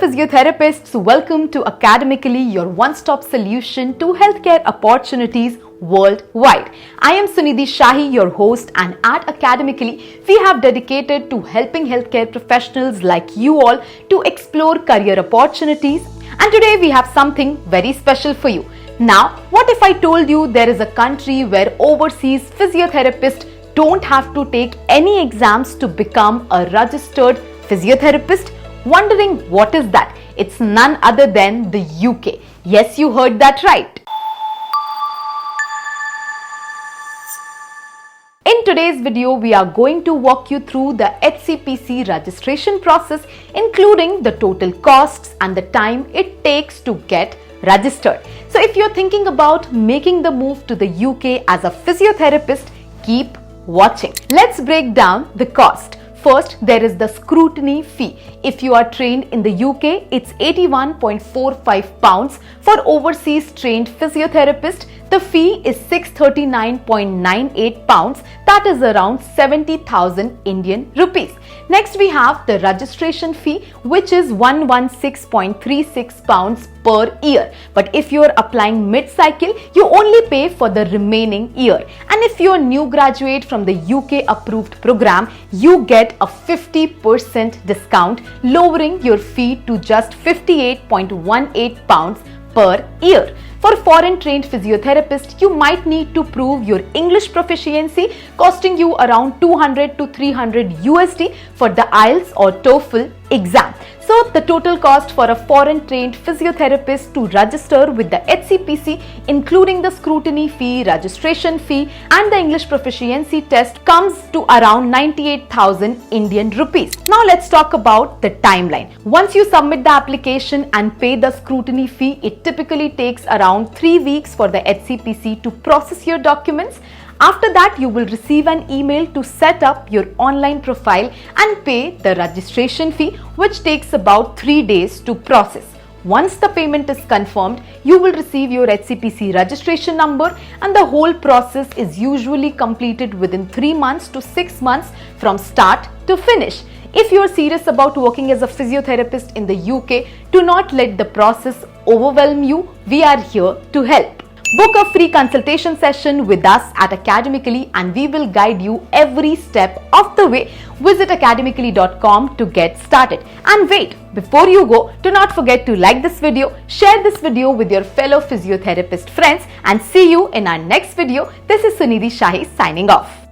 physiotherapists, welcome to Academically, your one-stop solution to healthcare opportunities worldwide. I am Sunidhi Shahi, your host, and at Academically, we have dedicated to helping healthcare professionals like you all to explore career opportunities. And today we have something very special for you. Now, what if I told you there is a country where overseas physiotherapists don't have to take any exams to become a registered physiotherapist? Wondering what is that? It's none other than the UK. Yes, you heard that right. In today's video, we are going to walk you through the HCPC registration process, including the total costs and the time it takes to get registered. So if you're thinking about making the move to the UK as a physiotherapist, keep watching. Let's break down the cost. First, there is the scrutiny fee. If you are trained in the UK, it's £81.45 for overseas trained physiotherapist. The fee is £639.98, that is around 70,000 Indian rupees. Next, we have the registration fee, which is £116.36 per year. But if you are applying mid-cycle, you only pay for the remaining year. And if you are new graduate from the UK approved program, you get a 50% discount, lowering your fee to just £58.18 per year. For foreign trained physiotherapists, you might need to prove your English proficiency, costing you around 200 to 300 USD for the IELTS or TOEFL exam. So the total cost for a foreign trained physiotherapist to register with the HCPC, including the scrutiny fee, registration fee and the English proficiency test, comes to around 98,000 Indian rupees. Now let's talk about the timeline. Once you submit the application and pay the scrutiny fee, it typically takes around 3 weeks for the HCPC to process your documents. After that, you will receive an email to set up your online profile and pay the registration fee, which takes about 3 days to process. Once the payment is confirmed, you will receive your HCPC registration number, and the whole process is usually completed within 3 months to 6 months from start to finish. If you are serious about working as a physiotherapist in the UK, do not let the process overwhelm you. We are here to help. Book a free consultation session with us at Academically and we will guide you every step of the way. Visit Academically.com to get started. And wait, before you go, do not forget to like this video, share this video with your fellow physiotherapist friends, and see you in our next video. This is Sunidhi Shahi signing off.